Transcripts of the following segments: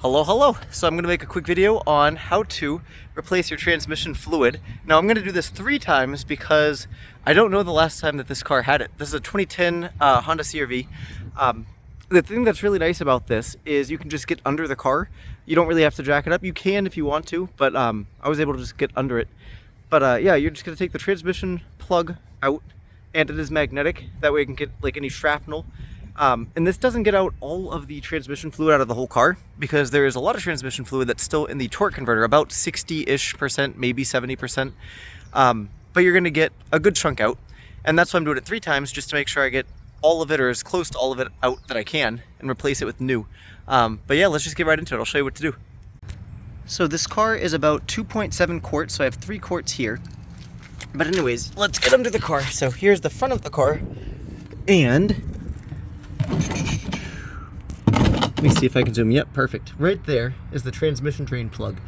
Hello. So I'm going to make a quick video on how to replace your transmission fluid. Now I'm going to do this 3 times because I don't know the last time that this car had it. This is a 2010 Honda CRV. The thing that's really nice about this is you can just get under the car. You don't really have to jack it up. You can if you want to, but I was able to just get under it. But yeah, you're just going to take the transmission plug out, and it is magnetic. That way you can get like any shrapnel. And this doesn't get out all of the transmission fluid out of the whole car, because there is a lot of transmission fluid that's still in the torque converter, about 60-ish%, maybe 70%. But you're going to get a good chunk out, and that's why I'm doing it 3 times, just to make sure I get all of it, or as close to all of it out that I can, and replace it with new. But yeah, let's just get right into it. I'll show you what to do. So this car is about 2.7 quarts, so I have 3 quarts here. But anyways, let's get under the car. So here's the front of the car, and let me see if I can zoom. Yep, perfect. Right there is the transmission drain plug.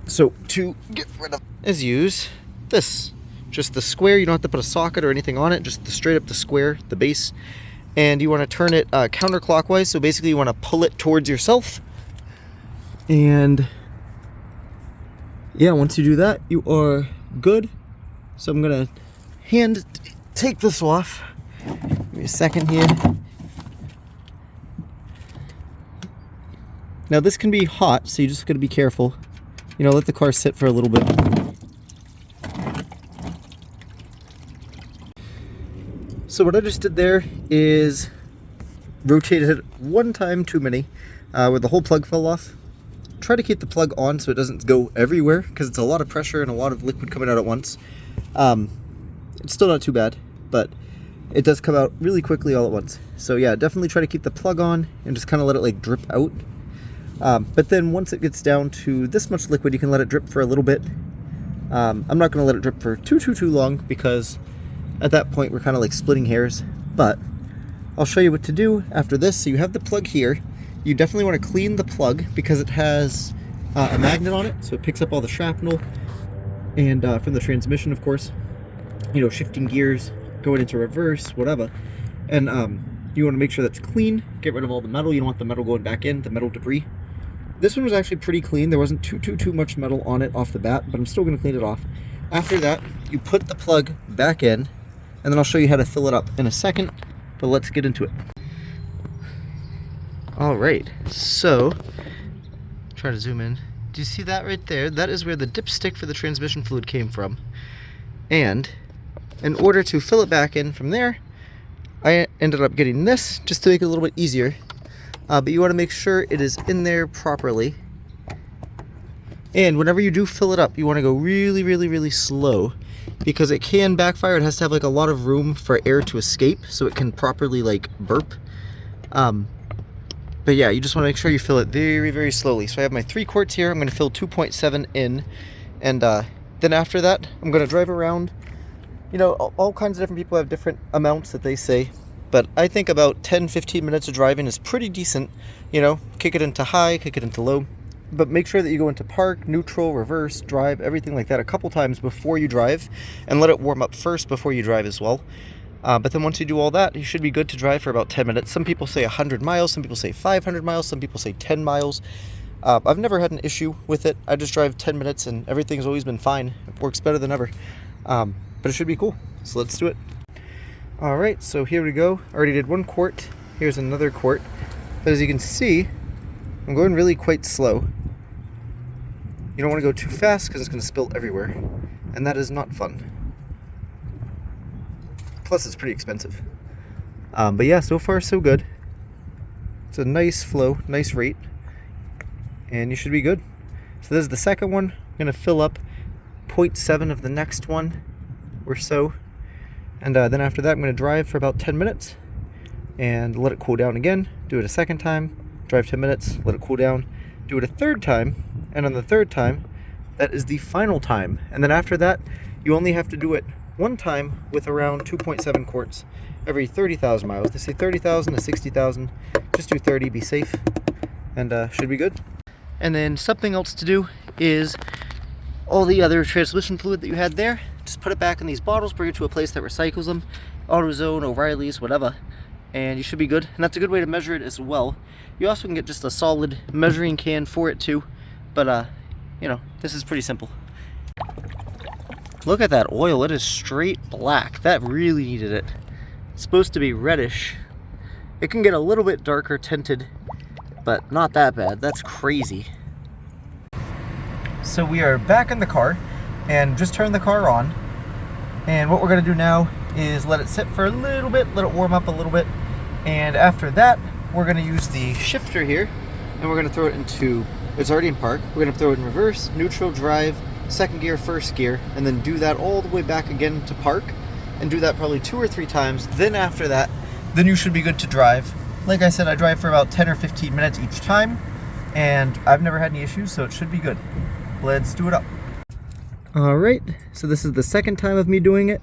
So to get rid of is use this. Just the square. You don't have to put a socket or anything on it. Just straight up the square, the base. And you want to turn it counterclockwise. So basically you want to pull it towards yourself. And yeah, once you do that, you are good. So I'm going to take this off. Give me a second here. Now this can be hot, so you just got to be careful. You know, let the car sit for a little bit. So what I just did there is rotated it 1 time too many, where the whole plug fell off. Try to keep the plug on so it doesn't go everywhere, because it's a lot of pressure and a lot of liquid coming out at once. It's still not too bad, but it does come out really quickly all at once. So yeah, definitely try to keep the plug on and just kind of let it like drip out. But then once it gets down to this much liquid, you can let it drip for a little bit. I'm not going to let it drip for too long, because at that point we're kind of like splitting hairs. But I'll show you what to do after this. So you have the plug here. You definitely want to clean the plug, because it has a magnet on it, so it picks up all the shrapnel, and from the transmission, of course, you know, shifting gears, going into reverse, whatever. And you want to make sure that's clean. Get rid of all the metal. You don't want the metal going back in, the metal debris. This one was actually pretty clean. There wasn't too much metal on it off the bat, but I'm still going to clean it off. After that, you put the plug back in, and then I'll show you how to fill it up in a second, but let's get into it. Alright, so, try to zoom in. Do you see that right there? That is where the dipstick for the transmission fluid came from. And in order to fill it back in from there, I ended up getting this just to make it a little bit easier. But you want to make sure it is in there properly. And whenever you do fill it up, you want to go really slow, because it can backfire. It has to have like a lot of room for air to escape, so it can properly like burp. But yeah, you just want to make sure you fill it very slowly. So I have my 3 quarts here. I'm going to fill 2.7 in, and then after that, I'm going to drive around. You know, all kinds of different people have different amounts that they say, but I think about 10-15 minutes of driving is pretty decent. You know, kick it into high, kick it into low, but make sure that you go into park, neutral, reverse, drive, everything like that a couple times before you drive, and let it warm up first before you drive as well. But then once you do all that, you should be good to drive for about 10 minutes. Some people say 100 miles, some people say 500 miles, some people say 10 miles. I've never had an issue with it. I just drive 10 minutes and everything's always been fine. It works better than ever. But it should be cool. So let's do it. Alright, so here we go. I already did 1 quart. Here's another quart. But as you can see, I'm going really quite slow. You don't want to go too fast, because it's going to spill everywhere. And that is not fun. Plus it's pretty expensive. But yeah, so far so good. It's a nice flow, nice rate, and you should be good. So this is the second one. I'm going to fill up 0.7 of the next one or so, and then after that I'm going to drive for about 10 minutes and let it cool down again. Do it a second time, drive 10 minutes, let it cool down, do it a third time, and on the third time, that is the final time. And then after that, you only have to do it 1 time with around 2.7 quarts every 30,000 miles. They say 30,000 to 60,000. Just do 30, be safe, and should be good. And then something else to do is all the other transmission fluid that you had there, just put it back in these bottles, bring it to a place that recycles them, AutoZone, O'Reilly's, whatever, and you should be good. And that's a good way to measure it as well. You also can get just a solid measuring can for it too, but you know, this is pretty simple. Look at that oil, it is straight black. That really needed it. It's supposed to be reddish. It can get a little bit darker tinted, but not that bad. That's crazy. So we are back in the car and just turned the car on. And what we're gonna do now is let it sit for a little bit, let it warm up a little bit. And after that, we're gonna use the shifter here and we're gonna throw it into, it's already in park. We're gonna throw it in reverse, neutral, drive, second gear, first gear, and then do that all the way back again to park and do that probably 2 or 3 times. Then after that, then you should be good to drive. Like I said, I drive for about 10 or 15 minutes each time and I've never had any issues, so it should be good. Let's do it up. All right, so this is the second time of me doing it.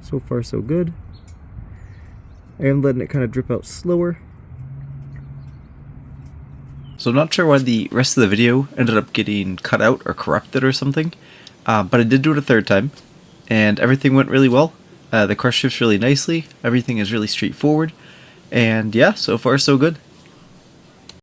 So far so good. I am letting it kind of drip out slower. So I'm not sure why the rest of the video ended up getting cut out or corrupted or something, but I did do it a third time, and everything went really well. The car shifts really nicely, everything is really straightforward, and yeah, so far so good.